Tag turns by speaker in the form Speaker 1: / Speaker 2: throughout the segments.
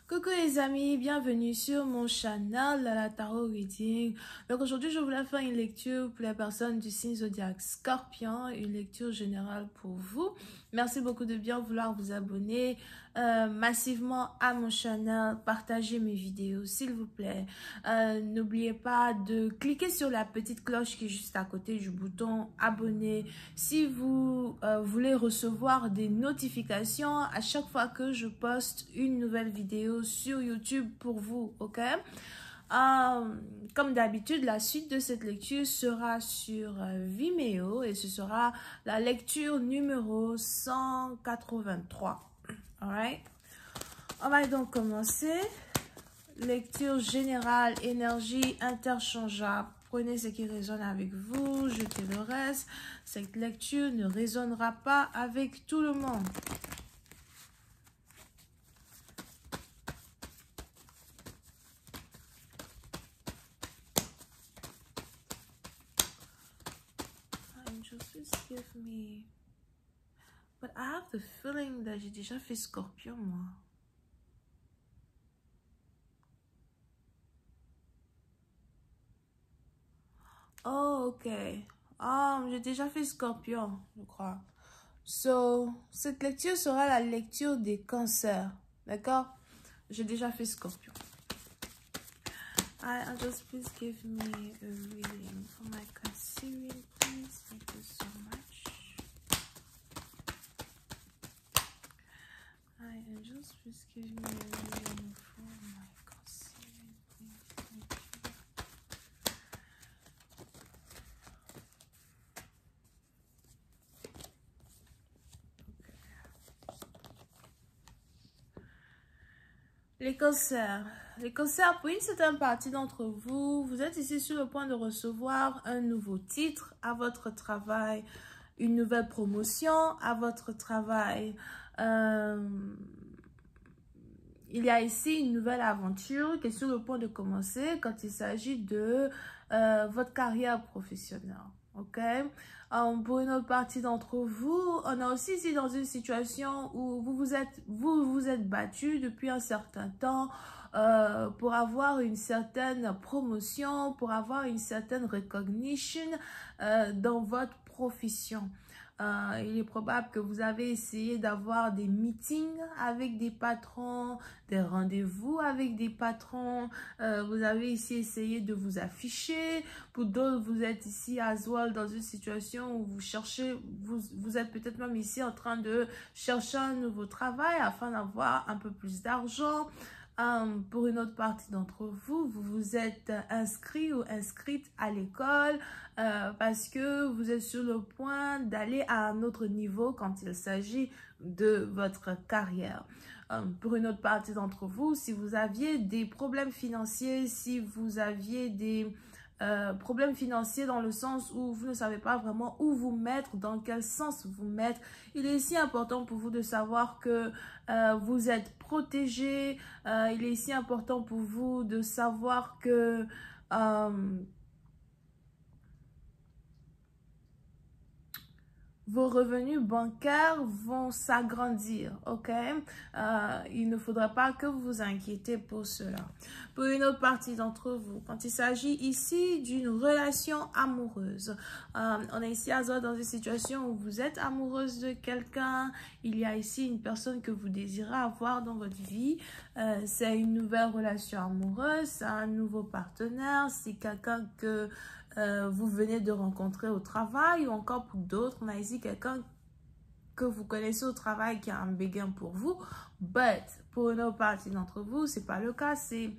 Speaker 1: Coucou les amis, bienvenue sur mon channel la Tarot Reading. Donc aujourd'hui je voulais faire une lecture pour les personnes du signe zodiaque Scorpion, une lecture générale pour vous. Merci beaucoup de bien vouloir vous abonner massivement à mon channel, partager mes vidéos s'il vous plaît. N'oubliez pas de cliquer sur la petite cloche qui est juste à côté du bouton abonner si vous voulez recevoir des notifications à chaque fois que je poste une nouvelle vidéo sur YouTube pour vous, ok? Comme d'habitude, la suite de cette lecture sera sur Vimeo et ce sera la lecture numéro 183. Alright? On va donc commencer. Lecture générale, énergie interchangeable. Prenez ce qui résonne avec vous, jetez le reste. Cette lecture ne résonnera pas avec tout le monde. Just give me... But I have the feeling that j'ai déjà fait Scorpion, moi. Oh, ok. J'ai déjà fait Scorpion, je crois. So, cette lecture sera la lecture des cancers. D'accord? J'ai déjà fait Scorpion. Just please give me a reading for my Cancerian, please. Thank you so much. Just please give me a reading for my Cancerian, please. Thank you. Les cancers. Les cancers, pour une certaine partie d'entre vous, vous êtes ici sur le point de recevoir un nouveau titre à votre travail, une nouvelle promotion à votre travail. Il y a ici une nouvelle aventure qui est sur le point de commencer quand il s'agit de votre carrière professionnelle. Ok? Pour une autre partie d'entre vous, on est aussi ici dans une situation où vous vous êtes battu depuis un certain temps pour avoir une certaine promotion, pour avoir une certaine recognition dans votre profession. Il est probable que vous avez essayé d'avoir des meetings avec des patrons, des rendez-vous avec des patrons. Vous avez ici essayé de vous afficher. Pour d'autres, vous êtes ici à Zoal dans une situation où vous cherchez, vous êtes peut-être même ici en train de chercher un nouveau travail afin d'avoir un peu plus d'argent. Pour une autre partie d'entre vous, vous vous êtes inscrit ou inscrite à l'école parce que vous êtes sur le point d'aller à un autre niveau quand il s'agit de votre carrière. Pour une autre partie d'entre vous, si vous aviez des problèmes financiers, si vous aviez des problèmes financiers dans le sens où vous ne savez pas vraiment où vous mettre, dans quel sens vous mettre, il est ici important pour vous de savoir que vous êtes protégé. Il est ici important pour vous de savoir que vos revenus bancaires vont s'agrandir, ok? Il ne faudra pas que vous vous inquiétez pour cela. Pour une autre partie d'entre vous, quand il s'agit ici d'une relation amoureuse, on est ici dans une situation où vous êtes amoureuse de quelqu'un, il y a ici une personne que vous désirez avoir dans votre vie, c'est une nouvelle relation amoureuse, c'est un nouveau partenaire, c'est quelqu'un que vous venez de rencontrer au travail ou encore pour d'autres, on a ici quelqu'un que vous connaissez au travail qui a un béguin pour vous, but pour une autre partie d'entre vous, c'est pas le cas, c'est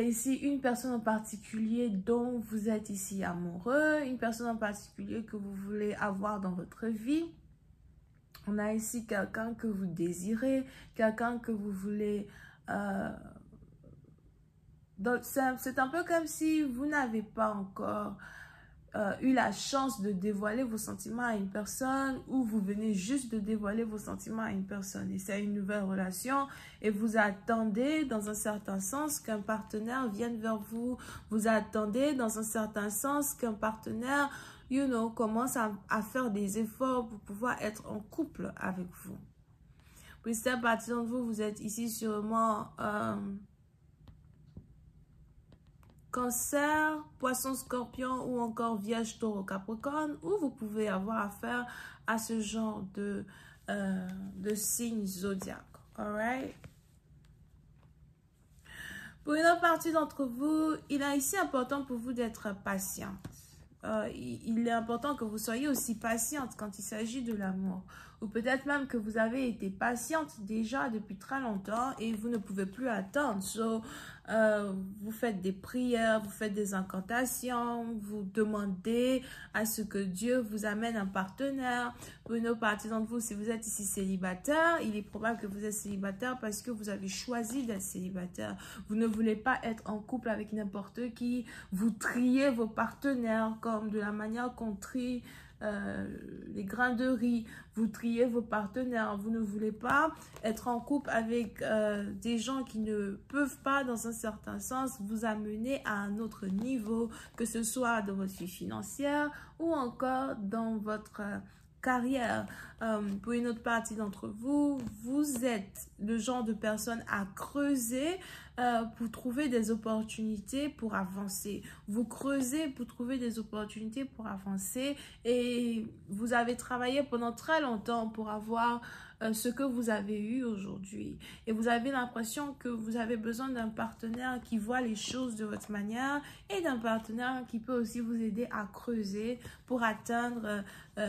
Speaker 1: ici une personne en particulier dont vous êtes ici amoureux, une personne en particulier que vous voulez avoir dans votre vie. On a ici quelqu'un que vous désirez, quelqu'un que vous voulez... Donc, c'est un peu comme si vous n'avez pas encore eu la chance de dévoiler vos sentiments à une personne ou vous venez juste de dévoiler vos sentiments à une personne. Et c'est une nouvelle relation et vous attendez dans un certain sens qu'un partenaire vienne vers vous. Vous attendez dans un certain sens qu'un partenaire, commence à faire des efforts pour pouvoir être en couple avec vous. Pour certaines parties d'entre vous, vous êtes ici sûrement Cancer, Poisson, Scorpion ou encore Vierge, Taureau, Capricorne, où vous pouvez avoir affaire à ce genre de signes zodiaques. Alright? Pour une autre partie d'entre vous, il est ici important pour vous d'être patiente. Il est important que vous soyez aussi patiente quand il s'agit de l'amour. Ou peut-être même que vous avez été patiente déjà depuis très longtemps et vous ne pouvez plus attendre. Vous faites des prières, vous faites des incantations, vous demandez à ce que Dieu vous amène un partenaire. Pour une autre partie d'entre vous, si vous êtes ici célibataire, il est probable que vous êtes célibataire parce que vous avez choisi d'être célibataire. Vous ne voulez pas être en couple avec n'importe qui. Vous triez vos partenaires comme de la manière qu'on trie les grains de riz. Vous triez vos partenaires. Vous ne voulez pas être en couple avec des gens qui ne peuvent pas, dans un certain sens, vous amener à un autre niveau, que ce soit dans votre vie financière ou encore dans votre carrière. Pour une autre partie d'entre vous, vous êtes le genre de personne à creuser pour trouver des opportunités pour avancer. Vous creusez pour trouver des opportunités pour avancer et vous avez travaillé pendant très longtemps pour avoir ce que vous avez eu aujourd'hui. Et vous avez l'impression que vous avez besoin d'un partenaire qui voit les choses de votre manière et d'un partenaire qui peut aussi vous aider à creuser pour atteindre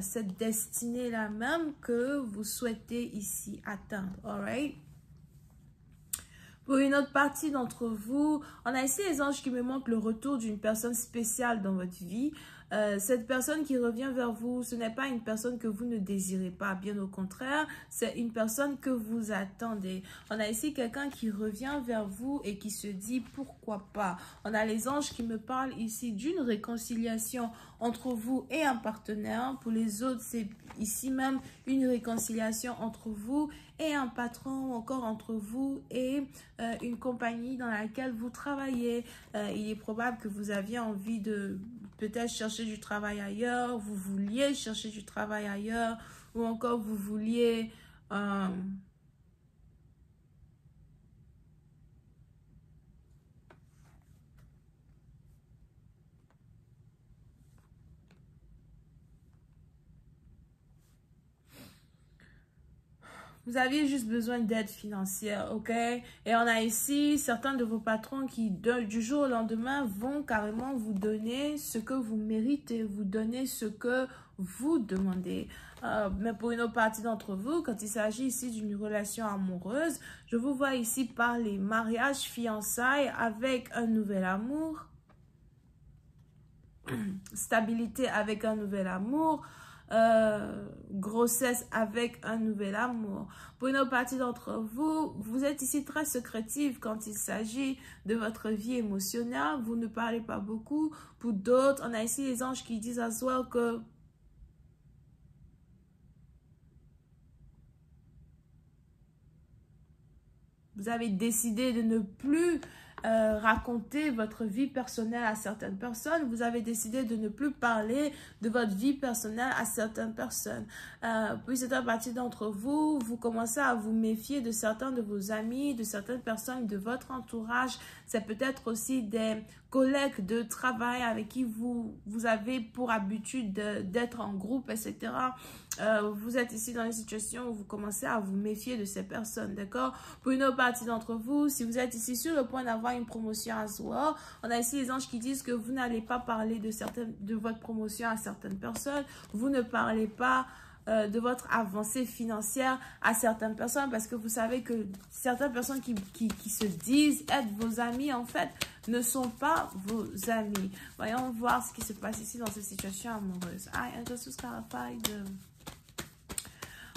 Speaker 1: cette destinée-là même que vous souhaitez ici atteindre. Alright? Pour une autre partie d'entre vous, on a ici les anges qui me montrent le retour d'une personne spéciale dans votre vie. Cette personne qui revient vers vous, ce n'est pas une personne que vous ne désirez pas, bien au contraire, c'est une personne que vous attendez. On a ici quelqu'un qui revient vers vous et qui se dit pourquoi pas. On a les anges qui me parlent ici d'une réconciliation entre vous et un partenaire. Pour les autres, c'est ici même une réconciliation entre vous et un patron, ou encore entre vous et une compagnie dans laquelle vous travaillez. Il est probable que vous aviez envie de peut-être chercher du travail ailleurs, vous vouliez chercher du travail ailleurs, ou encore vous vouliez vous aviez juste besoin d'aide financière, ok? Et on a ici certains de vos patrons qui, du jour au lendemain, vont carrément vous donner ce que vous méritez, vous donner ce que vous demandez. Mais pour une autre partie d'entre vous, quand il s'agit ici d'une relation amoureuse, je vous vois ici parler mariage, fiançailles avec un nouvel amour, stabilité avec un nouvel amour, grossesse avec un nouvel amour. Pour une autre partie d'entre vous, vous êtes ici très secrétive quand il s'agit de votre vie émotionnelle. Vous ne parlez pas beaucoup. Pour d'autres, on a ici les anges qui disent à soi que vous avez décidé de ne plus raconter votre vie personnelle à certaines personnes. Vous avez décidé de ne plus parler de votre vie personnelle à certaines personnes. Puis c'est à partir d'entre vous, vous commencez à vous méfier de certains de vos amis, de certaines personnes de votre entourage. C'est peut-être aussi des collègues de travail avec qui vous avez pour habitude d'être en groupe, etc. Vous êtes ici dans une situation où vous commencez à vous méfier de ces personnes, d'accord? Pour une autre partie d'entre vous, si vous êtes ici sur le point d'avoir une promotion à soi, on a ici les anges qui disent que vous n'allez pas parler de votre promotion à certaines personnes, vous ne parlez pas de votre avancée financière à certaines personnes parce que vous savez que certaines personnes qui se disent être vos amis, en fait, ne sont pas vos amis. Voyons voir ce qui se passe ici dans cette situation amoureuse.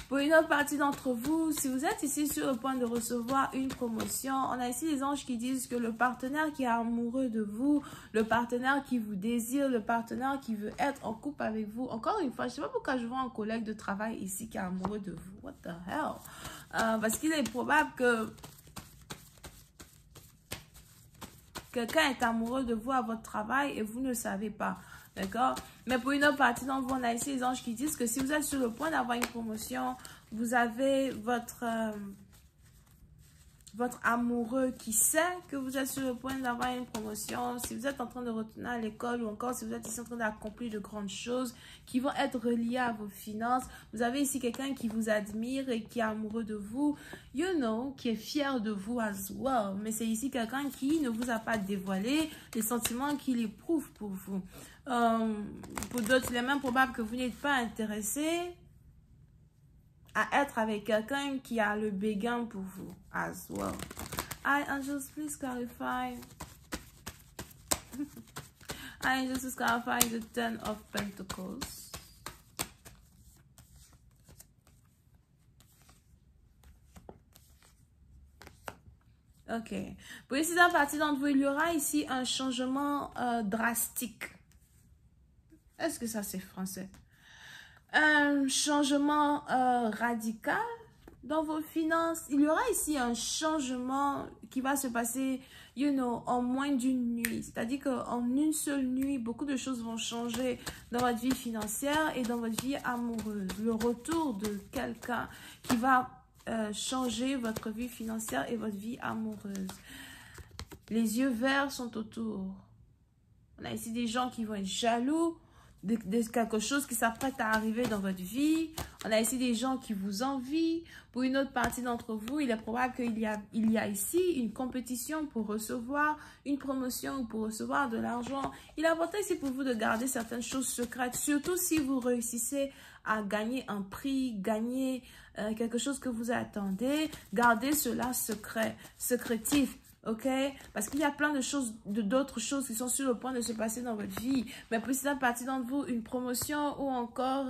Speaker 1: Pour une autre partie d'entre vous, si vous êtes ici sur le point de recevoir une promotion, on a ici les anges qui disent que le partenaire qui est amoureux de vous, le partenaire qui vous désire, le partenaire qui veut être en couple avec vous, encore une fois, je ne sais pas pourquoi je vois un collègue de travail ici qui est amoureux de vous. What the hell? Parce qu'il est probable que quelqu'un est amoureux de vous à votre travail et vous ne le savez pas. D'accord? Mais pour une autre partie d'entre vous, on a ici les anges qui disent que si vous êtes sur le point d'avoir une promotion, vous avez votre amoureux qui sait que vous êtes sur le point d'avoir une promotion, si vous êtes en train de retourner à l'école ou encore si vous êtes ici en train d'accomplir de grandes choses qui vont être reliées à vos finances. Vous avez ici quelqu'un qui vous admire et qui est amoureux de vous, you know, qui est fier de vous as well. Mais c'est ici quelqu'un qui ne vous a pas dévoilé les sentiments qu'il éprouve pour vous. Pour d'autres, il est même probable que vous n'êtes pas intéressé à être avec quelqu'un qui a le béguin pour vous as well. Hi angels, please clarify. Hi angels, please clarify the Ten of Pentacles. Ok. Pour ici, dans la partie d'entre vous, il y aura ici un changement drastique. Est-ce que ça c'est français? Un changement radical dans vos finances. Il y aura ici un changement qui va se passer, you know, en moins d'une nuit. C'est-à-dire qu'en une seule nuit, beaucoup de choses vont changer dans votre vie financière et dans votre vie amoureuse. Le retour de quelqu'un qui va changer votre vie financière et votre vie amoureuse. Les yeux verts sont autour. On a ici des gens qui vont être jaloux de quelque chose qui s'apprête à arriver dans votre vie. On a ici des gens qui vous envient. Pour une autre partie d'entre vous, il est probable qu'il y a ici une compétition pour recevoir une promotion ou pour recevoir de l'argent. Il est important ici pour vous de garder certaines choses secrètes, surtout si vous réussissez à gagner un prix, gagner quelque chose que vous attendez. Gardez cela secret, secrétif. Ok, parce qu'il y a plein de choses, d'autres choses qui sont sur le point de se passer dans votre vie. Mais pour certaines parties d'entre vous, une promotion ou encore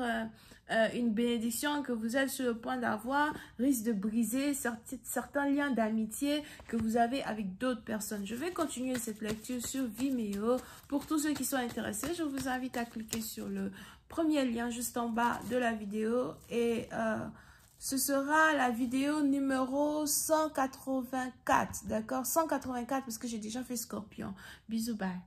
Speaker 1: une bénédiction que vous êtes sur le point d'avoir risque de briser certains liens d'amitié que vous avez avec d'autres personnes. Je vais continuer cette lecture sur Vimeo. Pour tous ceux qui sont intéressés, je vous invite à cliquer sur le premier lien juste en bas de la vidéo et ce sera la vidéo numéro 184, d'accord? 184 parce que j'ai déjà fait Scorpion. Bisous, bye.